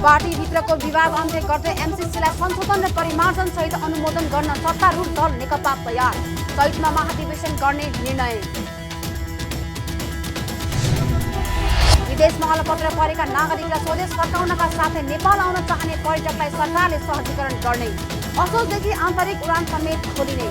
पार्टीभित्रको विवाद अन्त्य गर्दै एमसीसीलाई संशोधन र परिमार्जन सहित अनुमोदन गर्न सत्तारूढ दल नेकपा तयार, चैतमा महाधिवेशन गर्ने निर्णय। विदेशमा अलपत्र परेका नागरिकलाई स्वदेश फर्काउनका साथै नेपाल आउन चाहने पर्यटकलाई सरकारले सहजीकरण गर्ने, असोजदेखि आन्तरिक उडान समेत खोलिने।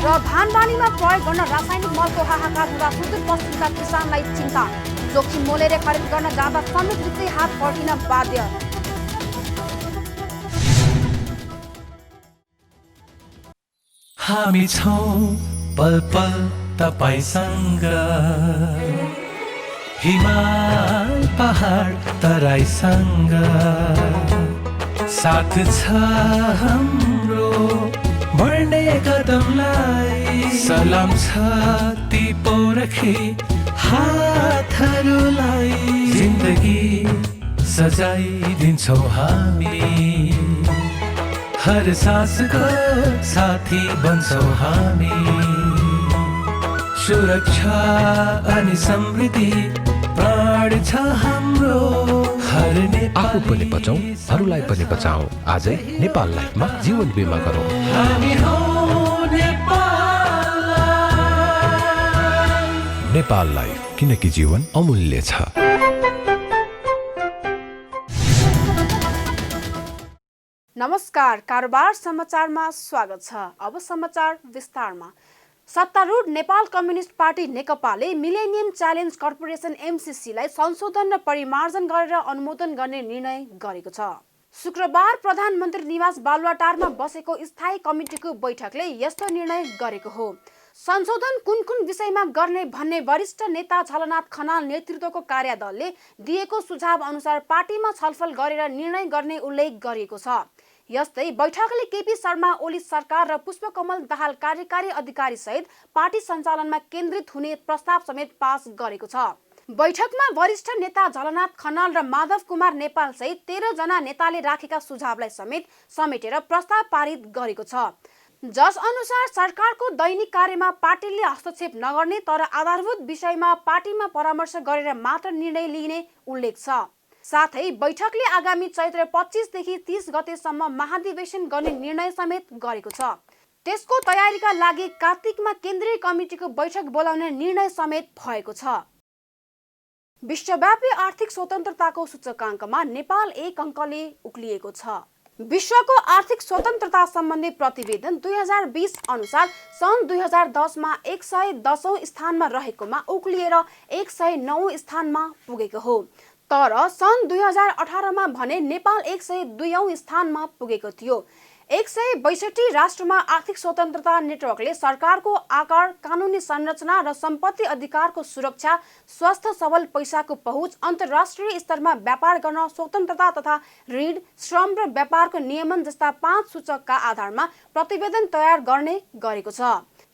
र धानबालीमा प्रयोग गर्न रासायनिक मलको हाहाकार हुँदा सुदूरपश्चिमका किसानलाई चिन्ता, जोखिम मोलेर खरिद गर्न जाँदा समेत बित्दै हात पर्टिन बाध्य। हामी छौं पल पल तपाईसँग, हिमाल पहाड तराईसँग, साथ छ हाम्रो बढ्ने कदमलाई, सलाम छ ती पोरखी हातहरूलाई, जिन्दगी सजाइदिन्छौँ हामी, हर सासको साथी बन्छौँ हामी, सुरक्षा अनि समृद्धि प्राण छ हाम्रो, हर आफू पनि बचाऊ, अरूलाई पनि बचाऊ। आजै नेपाल लाइफमा जीवन बिमा गरौँ। हामी हौ नेपाल लाइफ, किनकि जीवन अमूल्य छ। नमस्कार, कारोबार समाचारमा स्वागत छ। अब समाचार विस्तारमा। सत्तारूढ नेपाल कम्युनिस्ट पार्टी नेकपाले मिलेनियम च्यालेन्ज कर्पोरेसन एमसीसीलाई संशोधन र परिमार्जन गरेर अनुमोदन गर्ने निर्णय गरेको छ। शुक्रबार प्रधानमन्त्री निवास बालुवाटारमा बसेको स्थायी कमिटीको बैठकले यस्तो निर्णय गरेको हो। संशोधन कुन कुन विषयमा गर्ने भन्ने वरिष्ठ नेता झलनाथ खनाल नेतृत्वको कार्यदलले दिएको सुझाव अनुसार पार्टीमा छलफल गरेर निर्णय गर्ने उल्लेख गरिएको छ। यस्तै बैठकले केपी शर्मा ओली सरकार र पुष्पकमल दाहाल कार्यकारी अधिकारी सहित पार्टी सञ्चालनमा केन्द्रित हुने प्रस्ताव समेत पास गरेको छ। बैठकमा वरिष्ठ नेता झलनाथ खनाल र माधव कुमार नेपाल सहित 13 जना नेताले राखेका सुझावलाई समेत समेटेर प्रस्ताव पारित गरेको छ, जस अनुसार सरकारको दैनिक कार्यमा पार्टीले हस्तक्षेप नगर्ने तर आधारभूत विषयमा पार्टीमा परामर्श गरेर मात्र निर्णय लिने उल्लेख छ। साथै बैठकले आगामी चैत्र 25 देखि 30 गतेसम्म महाधिवेशन गर्ने निर्णय समेत गरेको छ। त्यसको तयारीका लागि कार्तिकमा केन्द्रीय कमिटीको बैठक बोलाउने निर्णय समेत भएको छ। विश्वव्यापी आर्थिक स्वतन्त्रताको सूचकाङ्कमा नेपाल 1 अङ्कले उक्लिएको छ। विश्वको आर्थिक स्वतन्त्रता सम्बन्धी प्रतिवेदन 2020 अनुसार सन् 2010 मा 110औं स्थानमा रहेकोमा उक्लिएर 109 स्थानमा पुगेको हो। तर सन् 2018 मा भने नेपाल 102औं स्थानमा पुगेको थियो। 162 राष्ट्रमा आर्थिक स्वतन्त्रता नेटवर्कले सरकारको आकार, कानुनी संरचना र सम्पत्ति अधिकारको सुरक्षा, स्वस्थ सबल पैसाको पहुँच, अन्तर्राष्ट्रिय स्तरमा व्यापार गर्न स्वतन्त्रता तथा ऋण, श्रम र व्यापारको नियमन जस्ता 5 सूचकका आधारमा प्रतिवेदन तयार गर्ने गरेको छ।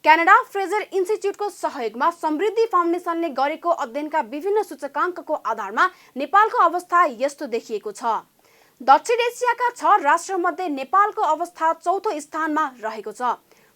क्यानाडा फ्रेजर इन्स्टिच्युटको सहयोगमा समृद्धि फाउन्डेसनले गरेको अध्ययनका विभिन्न सूचकाङ्कको आधारमा नेपालको अवस्था यस्तो देखिएको छ। दक्षिण एसियाका 6 राष्ट्रमध्ये नेपालको अवस्था चौथो स्थानमा रहेको छ।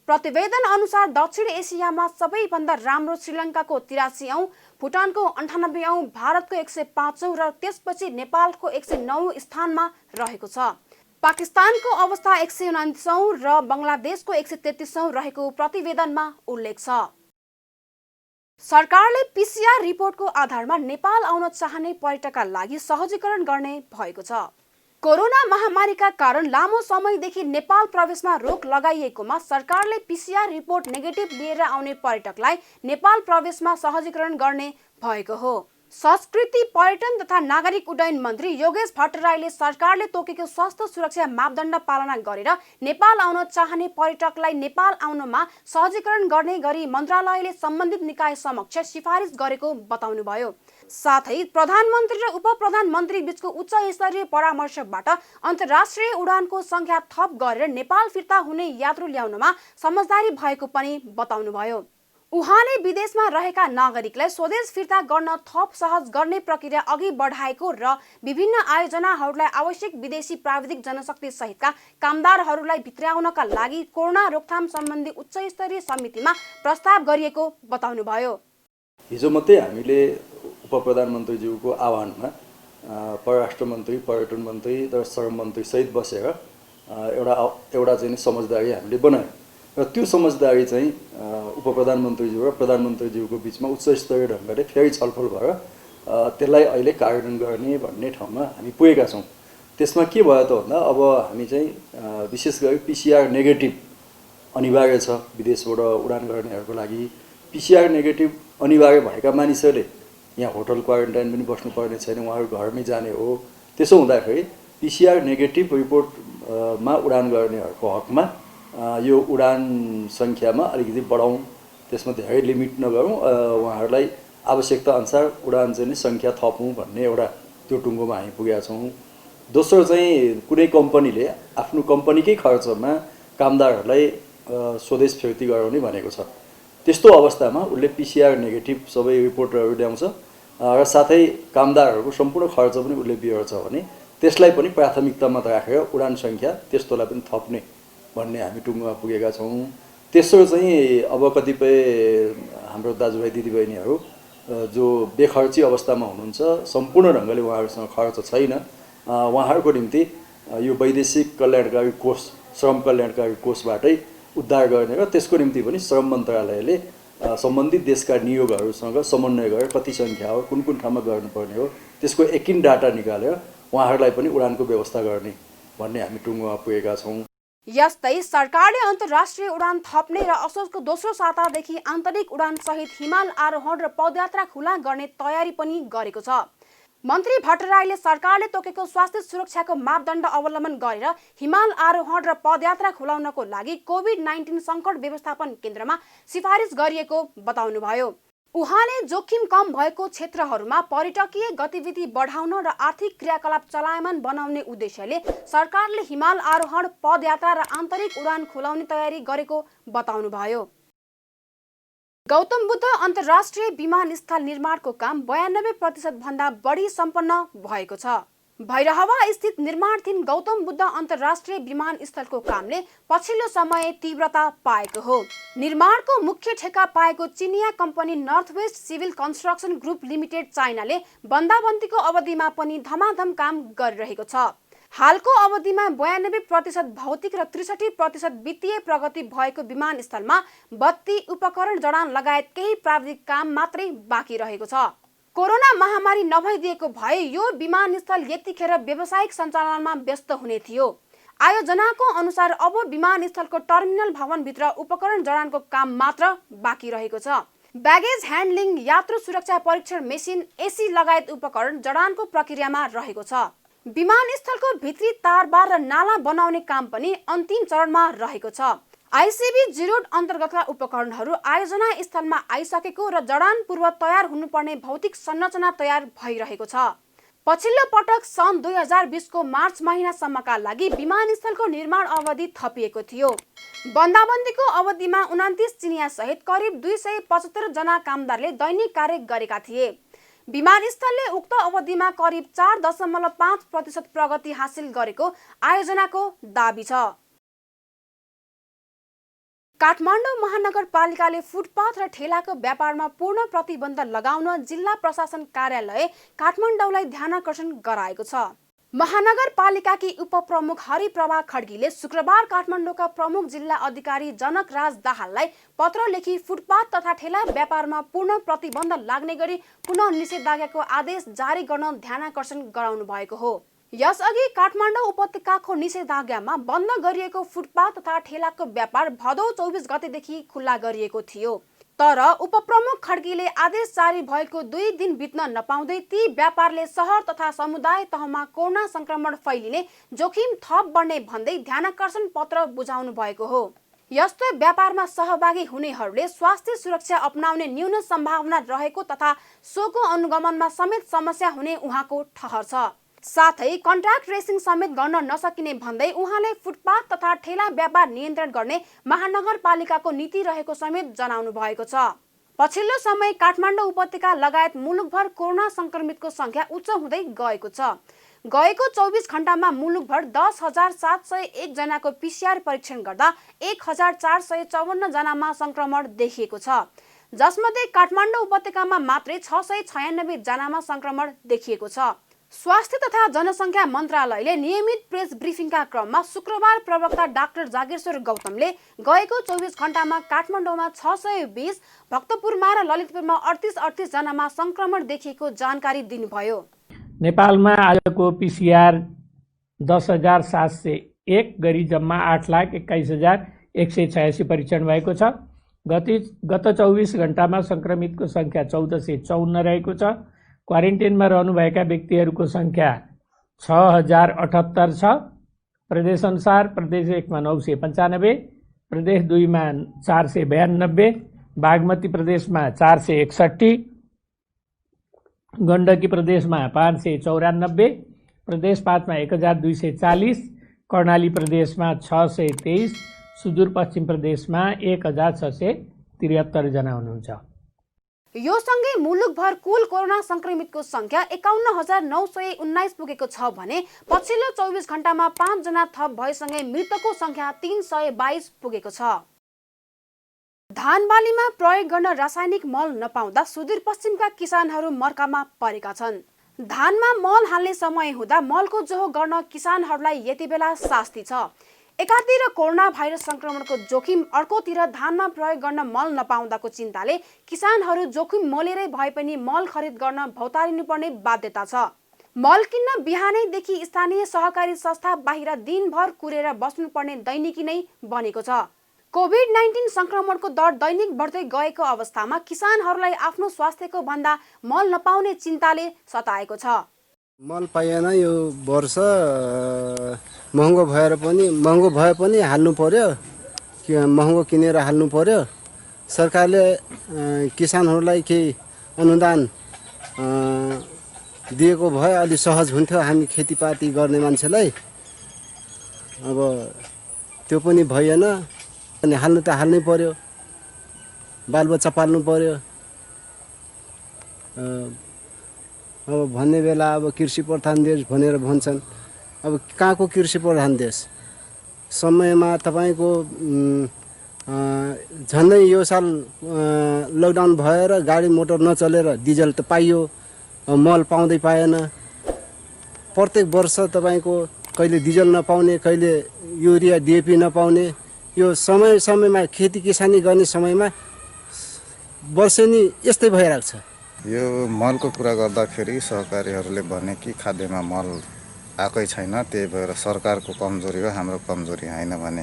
प्रतिवेदन अनुसार दक्षिण एसियामा सबैभन्दा राम्रो श्रीलङ्काको 83औं, भुटानको 98औं, भारतको 105औं र त्यसपछि नेपालको 109औं स्थानमा रहेको छ। पाकिस्तानको अवस्था 129औं र बङ्गलादेशको 133औं रहेको प्रतिवेदनमा उल्लेख छ। सरकारले पीसीआर रिपोर्टको आधारमा नेपाल आउन चाहने पर्यटकका लागि सहजीकरण गर्ने भएको छ। कोरोना महामारीका कारण लामो समयदेखि नेपाल प्रवेशमा रोक लगाइएकोमा सरकारले पीसीआर रिपोर्ट नेगेटिभ लिएर आउने पर्यटकलाई नेपाल प्रवेशमा सहजीकरण गर्ने भएको हो। संस्कृति, पर्यटन तथा नागरिक उड्डयन मन्त्री योगेश भट्टराईले सरकारले तोकेको स्वास्थ्य सुरक्षा मापदण्ड पालना गरेर नेपाल आउन चाहने पर्यटकलाई नेपाल आउनमा सहजीकरण गर्ने गरी मन्त्रालयले सम्बन्धित निकाय समक्ष सिफारिस गरेको बताउनुभयो। साथै प्रधानमन्त्री र उपप्रधानमन्त्री बीचको उच्च स्तरीय परामर्शबाट अन्तर्राष्ट्रिय उडानको संख्या थप गरेर नेपाल फिर्ता हुने यात्रु ल्याउनमा समझदारी भएको पनि बताउनुभयो। उहाँले विदेशमा रहेका नागरिकलाई स्वदेश फिर्ता गर्न थप सहज गर्ने प्रक्रिया अघि बढाएको र विभिन्न आयोजनाहरूलाई आवश्यक विदेशी प्राविधिक जनशक्ति सहितका कामदारहरूलाई भित्र्याउनका लागि कोरोना रोकथाम सम्बन्धी उच्च स्तरीय समितिमा प्रस्ताव गरिएको बताउनुभयो। हिजो मात्रै हामीले उपप्रधानमन्त्रीज्यूको आह्वानमा परराष्ट्र मन्त्री, पर्यटन मन्त्री र श्रम मन्त्री सहित बसेर एउटा चाहिँ समझदारी हामीले बनायौँ र त्यो समझदारी चाहिँ उपप्रधानमन्त्रीज्यू र प्रधानमन्त्रीज्यूको बिचमा उच्च स्तरीय ढङ्गले फेरि छलफल भएर त्यसलाई अहिले कार्यान्वयन गर्ने भन्ने ठाउँमा हामी पुगेका छौँ। त्यसमा के भयो त भन्दा अब हामी चाहिँ विशेष गरी PCR नेगेटिभ अनिवार्य छ विदेशबाट उडान गर्नेहरूको लागि। PCR नेगेटिभ अनिवार्य भएका मानिसहरूले यहाँ होटल क्वारेन्टाइन पनि बस्नुपर्ने छैन, उहाँहरू घरमै जाने हो। त्यसो हुँदाखेरि PCR नेगेटिभ रिपोर्टमा उडान गर्नेहरूको हकमा यो उडान सङ्ख्यामा अलिकति बढाउँ, त्यसमा धेरै लिमिट नगरौँ, उहाँहरूलाई आवश्यकता अनुसार उडान चाहिँ सङ्ख्या थपौँ भन्ने एउटा त्यो टुङ्गोमा हामी पुगेका छौँ। दोस्रो चाहिँ कुनै कम्पनीले आफ्नो कम्पनीकै खर्चमा कामदारहरूलाई स्वदेश फिर्ती गराउने भनेको छ। त्यस्तो अवस्थामा उसले PCR नेगेटिभ सबै रिपोर्टहरू ल्याउँछ र साथै कामदारहरूको सम्पूर्ण खर्च पनि उसले बिहोर्छ भने त्यसलाई पनि प्राथमिकतामा राखेर उडान सङ्ख्या त्यस्तोलाई पनि थप्ने भन्ने हामी टुङ्गोमा पुगेका छौँ। तेस्रो चाहिँ अब कतिपय हाम्रो दाजुभाइ दिदीबहिनीहरू जो बेखर्ची अवस्थामा हुनुहुन्छ, सम्पूर्ण ढङ्गले उहाँहरूसँग खर्च छैन, उहाँहरूको निम्ति यो वैदेशिक कल्याणकारी कोष, श्रम कल्याणकारी कोषबाटै उद्धार गर्ने र त्यसको निम्ति पनि श्रम मन्त्रालयले सम्बन्धित देशका नियोगहरूसँग समन्वय गरेर कति सङ्ख्या हो, कुन कुन ठाउँमा गर्नुपर्ने हो, त्यसको एकिन डाटा निकालेर उहाँहरूलाई पनि उडानको व्यवस्था गर्ने भन्ने हामी टुङ्गोमा पुगेका छौँ। यस्तै सरकारले अन्तर्राष्ट्रिय उडान थप्ने र असोजको दोस्रो सातादेखि आन्तरिक उडान सहित हिमाल आरोहण र पदयात्रा खुला गर्ने तयारी पनि गरेको छ। मन्त्री भट्टराईले सरकारले तोकेको स्वास्थ्य सुरक्षाको मापदण्ड अवलम्बन गरेर हिमाल आरोहण र पदयात्रा खुलाउनको लागि कोभिड-19 सङ्कट व्यवस्थापन केन्द्रमा सिफारिस गरिएको बताउनुभयो। उहाँले जोखिम कम भएको क्षेत्रहरूमा पर्यटकीय गतिविधि बढाउन र आर्थिक क्रियाकलाप चलायमान बनाउने उद्देश्यले सरकारले हिमाल आरोहण, पदयात्रा र आन्तरिक उडान खुलाउने तयारी गरेको बताउनुभयो। गौतम बुद्ध अन्तर्राष्ट्रिय विमानस्थल निर्माणको काम 92% भन्दा बढी सम्पन्न भएको छ। भैरहवा स्थित निर्माणाधीन गौतम बुद्ध अन्तर्राष्ट्रिय विमानस्थलको कामले पछिल्लो समय तीव्रता पाएको हो। निर्माणको मुख्य ठेका पाएको चिनिया company northwest civil construction group limited चाइनाले बन्दाबन्दीको अवधिमा पनि धमाधम काम गरिरहेको छ। हालको अवधिमा 92% भौतिक र 63% वित्तीय प्रगति भएको विमानस्थलमा बत्ती, उपकरण जडान लगायत केही प्राविधिक काम मात्रै बाँकी रहेको छ। कोरोना महामारी नभइदिएको भए यो विमानस्थल यतिखेर व्यावसायिक सञ्चालनमा व्यस्त हुने थियो। आयोजनाको अनुसार अब विमानस्थलको टर्मिनल भवनभित्र उपकरण जडानको काम मात्र बाँकी रहेको छ। ब्यागेज ह्यान्डलिङ, यात्रु सुरक्षा परीक्षण मेसिन, एसी लगायत उपकरण जडानको प्रक्रियामा रहेको छ। विमानस्थलको भित्री तारबार र नाला बनाउने काम पनि अन्तिम चरणमा रहेको छ। आइसिबी जिरोड अन्तर्गतका उपकरणहरू आयोजना स्थलमा आइसकेको र जडान पूर्व तयार हुनुपर्ने भौतिक संरचना तयार भइरहेको छ। पछिल्लो पटक सन् 2020 को मार्च महिनासम्मका लागि विमानस्थलको निर्माण अवधि थपिएको थियो। बन्दाबन्दीको अवधिमा 29 चिनिया सहित करिब 275 जना कामदारले दैनिक कार्य गरेका थिए। विमानस्थलले उक्त अवधिमा करिब 4.5% प्रगति हासिल गरेको आयोजनाको दाबी छ। काठमाडौँ महानगरपालिकाले फुटपाथ र ठेलाको व्यापारमा पूर्ण प्रतिबन्ध लगाउन जिल्ला प्रशासन कार्यालय काठमाडौँलाई ध्यानाकर्षण गराएको छ। महानगरपालिकाकी उपप्रमुख हरिप्रभा खड्गीले शुक्रबार काठमाडौँका प्रमुख जिल्ला अधिकारी जनक राज दाहाललाई पत्र लेखी फुटपाथ तथा ठेला व्यापारमा पूर्ण प्रतिबन्ध लाग्ने गरी पुनः निषेधाज्ञाको आदेश जारी गर्न ध्यानाकर्षण गराउनु भएको हो। यसअघि काठमाडौँ उपत्यकाको निषेधाज्ञामा बन्द गरिएको फुटपाथ तथा ठेलाको व्यापार भदौ 24 गतेदेखि खुल्ला गरिएको थियो। तर उपप्रमुख खड्गीले आदेश जारी भएको 2 दिन बित्न नपाउँदै ती व्यापारले शहर तथा समुदाय तहमा कोरोना संक्रमण फैलिने जोखिम थप बढ्ने भन्दै ध्यानाकर्षण पत्र बुझाउनु भएको हो। यस्तो व्यापारमा सहभागी हुनेहरूले स्वास्थ्य सुरक्षा अपनाउने न्यून सम्भावना रहेको तथा सोको अनुगमनमा समेत समस्या हुने उहाँको ठहर छ। साथै कन्ट्याक्ट ट्रेसिङ समेत गर्न नसकिने भन्दै उहाँले फुटपाथ तथा ठेला व्यापार नियन्त्रण गर्ने महानगरपालिकाको नीति रहेको समेत जनाउनु भएको छ। पछिल्लो समय काठमाडौँ उपत्यका लगायत मुलुकभर कोरोना संक्रमितको संख्या उच्च हुँदै गएको छ। गएको 24 घण्टामा मुलुकभर 10,701 जनाको PCR परीक्षण गर्दा 1,454 जनामा संक्रमण देखिएको छ। जसमध्ये काठमाडौँ उपत्यकामा मात्रै 696 जनामा संक्रमण देखिएको छ। स्वास्थ्य तथा जनसङ्ख्या मन्त्रालयले नियमित प्रेस ब्रिफिङका क्रममा शुक्रबार प्रवक्ता डाक्टर जागेश्वर गौतमले गएको 24 घण्टामा काठमाडौँमा 620, भक्तपुरमा र ललितपुरमा 38 जनामा संक्रमण देखिएको जानकारी दिनुभयो। नेपालमा आजको पीसीआर 10,701 गरी जम्मा 8,21,186 परीक्षण भएको छ। गत 24 घण्टामा संक्रमितको संख्या 1454 रहेको छ। क्वारेन्टाइनमा रहनुभएका व्यक्तिहरूको संख्या 6078 छ। प्रदेश अनुसार प्रदेश 1 मा 995, प्रदेश 2 मा 492, बागमती प्रदेशमा 461, गण्डकी प्रदेशमा 594, प्रदेश 5 मा 1240, कर्णाली प्रदेशमा 623, सुदूरपश्चिम प्रदेशमा 1673 जना हुनुहुन्छ। यो सँगै मुलुकभर कुल कोरोना संक्रमितको संख्या 51,919 पुगेको छ भने पछिल्लो 24 घण्टामा 5 जना थप भएसँगै मृतकको संख्या 322 पुगेको छ। धानबालीमा प्रयोग गर्न रासायनिक मल नपाउँदा सुदूरपश्चिमका किसानहरू मर्कामा परेका छन्। धानमा मल हाल्ने समय हुँदा मलको जोहो गर्न किसानहरूलाई यति बेला शास्ति छ। एकातिर कोरोना भाइरस संक्रमणको जोखिम, अर्कोतिर धानमा प्रयोग गर्न मल नपाउँदाको चिन्ताले किसानहरू जोखिम मोलेरै भए पनि मल खरिद गर्न भौतारिनुपर्ने बाध्यता छ। मल किन्न बिहानैदेखि स्थानीय सहकारी संस्था बाहिर दिनभर कुरेर बस्नुपर्ने दैनिकी नै बनेको छ। कोभिड-19 संक्रमणको दर दैनिक बढ्दै गएको अवस्थामा किसानहरूलाई आफ्नो स्वास्थ्यको भन्दा मल नपाउने चिन्ताले सताएको छ। मल पाइएन, यो वर्ष महँगो भए पनि हाल्नु पर्यो, महँगो किनेर हाल्नु पर्यो। सरकारले किसानहरूलाई केही अनुदान दिएको भए अलि सहज हुन्थ्यो हामी खेतीपाती गर्ने मान्छेलाई। अब त्यो पनि भएन, अनि हाल्नु त हाल्नै पर्यो, बालबच्चा पाल्नु पर्यो। अब भन्ने बेला अब कृषि प्रधान देश भनेर भन्छन्, अब कहाँको कृषि प्रधान देश? समयमा तपाईँको झन्डै यो साल लकडाउन भएर गाडी मोटर नचलेर डिजल त पाइयो, मल पाउँदै पाएन। प्रत्येक वर्ष तपाईँको कहिले डिजल नपाउने, कहिले युरिया डिएपी नपाउने। यो समयमा खेती किसानी गर्ने समयमा वर्षेनी यस्तै भइरहेको छ। यो मलको कुरा गर्दाखेरि सहकारीहरूले भने कि खाद्यमा मल आएकै छैन, त्यही भएर सरकारको कमजोरी हो, हाम्रो कमजोरी होइन भने।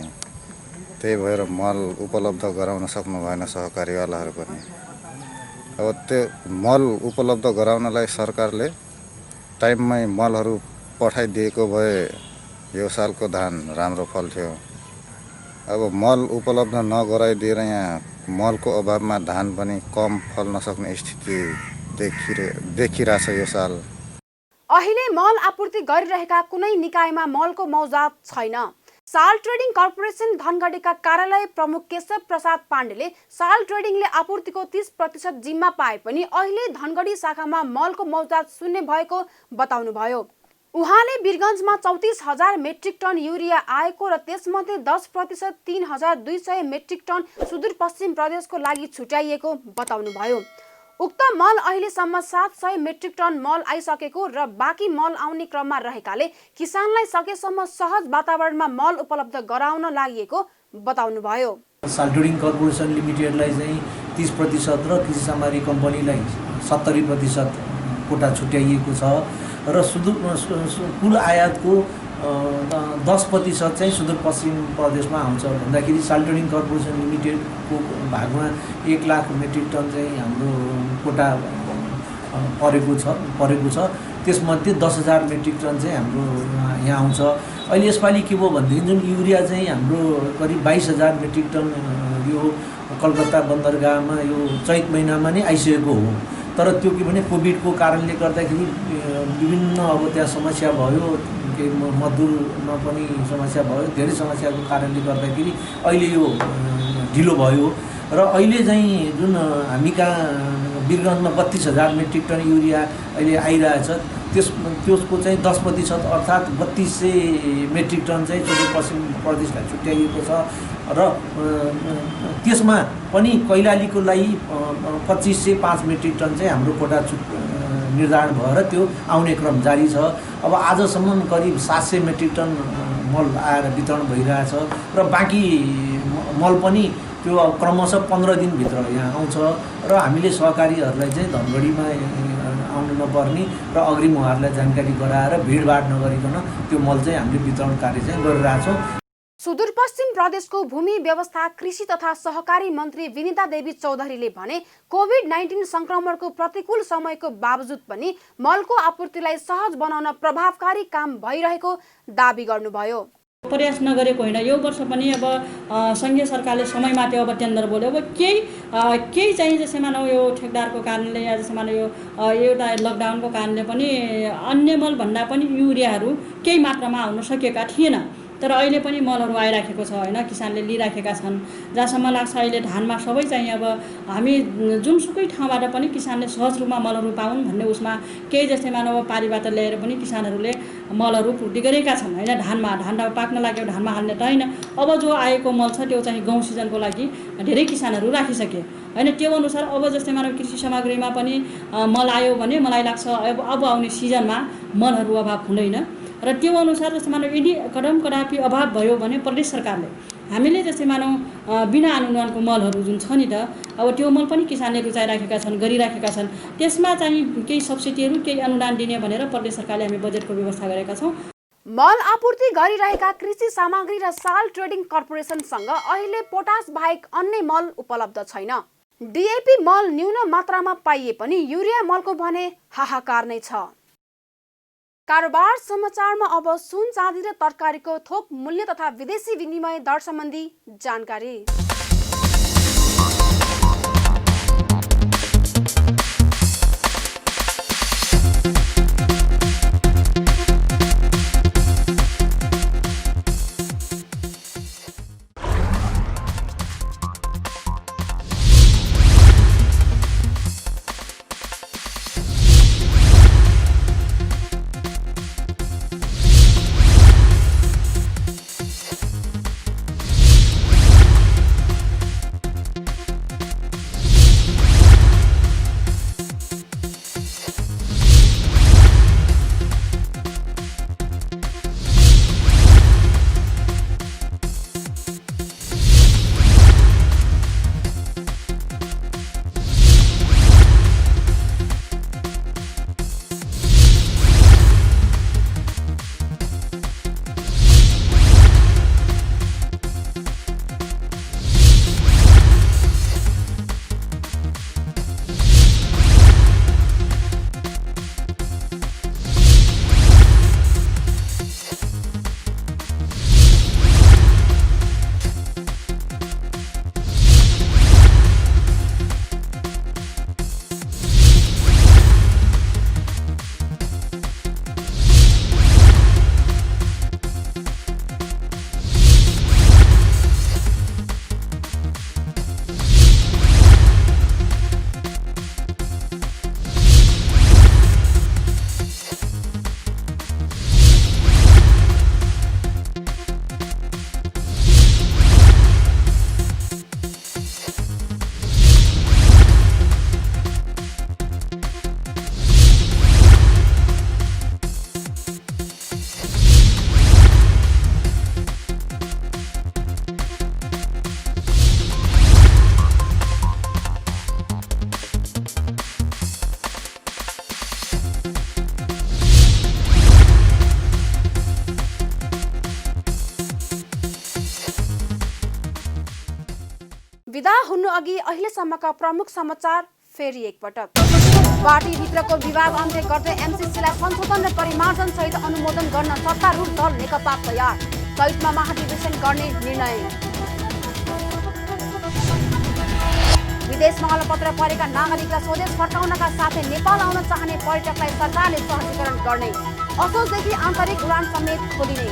त्यही भएर मल उपलब्ध गराउन सक्नु भएन सहकारीवालाहरू पनि। अब त्यो मल उपलब्ध गराउनलाई सरकारले टाइममै मलहरू पठाइदिएको भए यो सालको धान राम्रो फल्थ्यो। अब मल उपलब्ध नगराइदिएर यहाँ मलको अभावमा धान पनि कम फल्न सक्ने स्थिति देखिरहेछ यो साल। अहिले मल आपूर्ति गरिरहेका कुनै निकायमा मलको मौजात छैन। साल ट्रेडिङ कर्पोरेसन धनगढीका कार्यालय प्रमुख केशव प्रसाद पाण्डेले साल ट्रेडिङले आपूर्तिको 30% जिम्मा पाए पनि अहिले धनगढी शाखामा मलको मौजात शून्य भएको बताउनुभयो। उहाँले वीरगञ्जमा 34,000 मेट्रिक टन युरिया आएको र त्यसमध्ये 10% 3,200 मेट्रिक टन सुदूरपश्चिम प्रदेशको लागि छुट्याइएको बताउनुभयो। उक्त मल अहिलेसम्म 700 मेट्रिक टन मल आइसकेको र बाँकी मल आउने क्रममा रहेकाले किसानलाई सकेसम्म सहज वातावरणमा मल उपलब्ध गराउन लागि बताउनुभयो। साल ट्रेडिङ कर्पोरेसन लिमिटेडलाई चाहिँ 30% र कृषि सामग्री कम्पनीलाई 70% कोटा छुट्याइएको छ र कुल आयातको 10% चाहिँ सुदूरपश्चिम प्रदेशमा आउँछ भन्दाखेरि साल ट्रेडिङ कर्पोरेसन लिमिटेडको भागमा 1 लाख मेट्रिक टन चाहिँ हाम्रो कोटा परेको छ। त्यसमध्ये 10,000 मेट्रिक टन चाहिँ हाम्रो यहाँ आउँछ। अहिले यसपालि के भयो भनेदेखि जुन युरिया चाहिँ हाम्रो करिब 22,000 मेट्रिक टन यो कलकत्ता बन्दरगाहमा यो चैत महिनामा नै आइसकेको हो। तर त्यो के भने कोभिडको कारणले गर्दाखेरि विभिन्न अब त्यहाँ समस्या भयो, के मजदुरमा पनि समस्या भयो, धेरै समस्याको कारणले गर्दाखेरि अहिले यो ढिलो भयो र अहिले चाहिँ जुन हामी कहाँ वीरगञ्जमा 32,000 मेट्रिक टन युरिया अहिले आइरहेछ। त्यसको चाहिँ 10% अर्थात् 3200 मेट्रिक टन चाहिँ सुदूरपश्चिम प्रदेशलाई छुट्याइएको छ र त्यसमा पनि कैलालीको लागि 2505 मेट्रिक टन चाहिँ हाम्रो कोटा निर्धारण भएर त्यो आउने क्रम जारी छ। अब आजसम्म करिब 700 मेट्रिक टन मल आएर वितरण भइरहेछ र बाँकी मल पनि त्यो क्रमशः 15 दिनभित्र यहाँ आउँछ र हामीले सहकारीहरूलाई चाहिँ धनगढीमा आउनु नपर्ने र अग्रिम उहाँहरूलाई जानकारी गराएर भिडभाड नगरिकन त्यो मल चाहिँ हामीले वितरण कार्य चाहिँ गरिरहेछौँ। सुदूरपश्चिम प्रदेशको भूमि व्यवस्था कृषि तथा सहकारी मन्त्री विनिता देवी चौधरीले भने कोभिड-19 संक्रमणको प्रतिकूल समयको बावजुद पनि मलको आपूर्तिलाई सहज बनाउन प्रभावकारी काम भइरहेको दाबी गर्नुभयो। प्रयास नगरेको होइन, यो वर्ष पनि अब सङ्घीय सरकारले समयमा त्यो अब टेन्डर बोल्यो। अब केही चाहिँ जस्तै मानौ यो ठेकदारको कारणले या जस्तै मानौ यो एउटा लकडाउनको कारणले पनि अन्य मल भन्दा पनि युरियाहरू केही मात्रामा आउन सकेका थिएन। तर अहिले पनि मलहरू आइराखेको छ होइन, किसानले लिइराखेका छन्। जहाँसम्म लाग्छ अहिले धानमा सबै चाहिँ अब हामी जुनसुकै ठाउँबाट पनि किसानले सहज रूपमा मलहरू पाउन् भन्ने उसमा केही जस्तै मानव पारीबाट ल्याएर पनि किसानहरूले मलहरू पूर्ति गरेका छन् होइन। धान पाक्न लाग्यो, धानमा हाल्ने त होइन। अब जो आएको मल छ त्यो चाहिँ गहुँ सिजनको लागि धेरै किसानहरू राखिसके होइन। त्यो अनुसार अब जस्तै मानव कृषि सामग्रीमा पनि मल आयो भने मलाई लाग्छ अब आउने सिजनमा मलहरू अभाव हुँदैन र त्यो अनुसार जस्तै मानव यदि कडापी अभाव भयो भने प्रदेश सरकारले हामीले जस्तै मानौ बिना अनुदानको मलहरू जुन छ नि त अब त्यो मल पनि किसानले रुचाइराखेका छन्, गरिराखेका छन्। त्यसमा चाहिँ केही सब्सिडीहरू केही अनुदान दिने भनेर प्रदेश सरकारले हामी बजेटको व्यवस्था गरेका छौँ। मल आपूर्ति गरिरहेका कृषि सामग्री र साल ट्रेडिङ कर्पोरेसनसँग अहिले पोटास बाहेक अन्य मल उपलब्ध छैन। डीएपी मल न्यून मात्रामा पाइए पनि युरिया मलको भने हाहाकार नै छ। कारोबार समाचारमा अब सुन चाँदी र तरकारीको थोक मूल्य तथा विदेशी विनिमय दर सम्बन्धी जानकारी। विदा हुनु अघि अहिलेसम्मका प्रमुख समाचार फेरि एकपटक। पार्टीभित्रको विवाद अन्त्य गर्दै एमसीसीलाई संशोधन र परिमार्जन सहित अनुमोदन गर्न सत्तारूढ दल नेकपा तयार, चैतमा महाधिवेशन गर्ने निर्णय। विदेशमा अलपत्र परेका नागरिकलाई स्वदेश फर्काउनका साथै नेपाल आउन चाहने पर्यटकलाई सरकारले सहजीकरण गर्ने, असोजदेखि आन्तरिक उडान समेत खोलिने।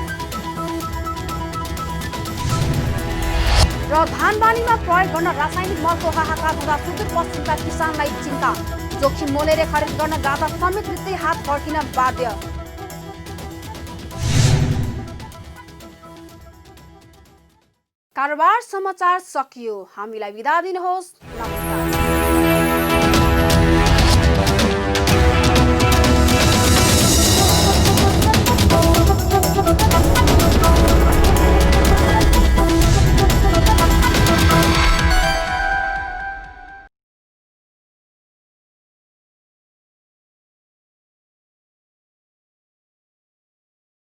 र धान बालीमा प्रयोग गर्न रासायनिक मलको हाहाकार हुँदा सुदूरपश्चिमका किसानलाई चिन्ता। जोखिम मोलेर खरिद गर्न जाँदा समेत रित्तै हात फर्किन बाध्य। कारोबार समाचार सकियो। हामीलाई बिदा दिनुहोस्। नमस्कार।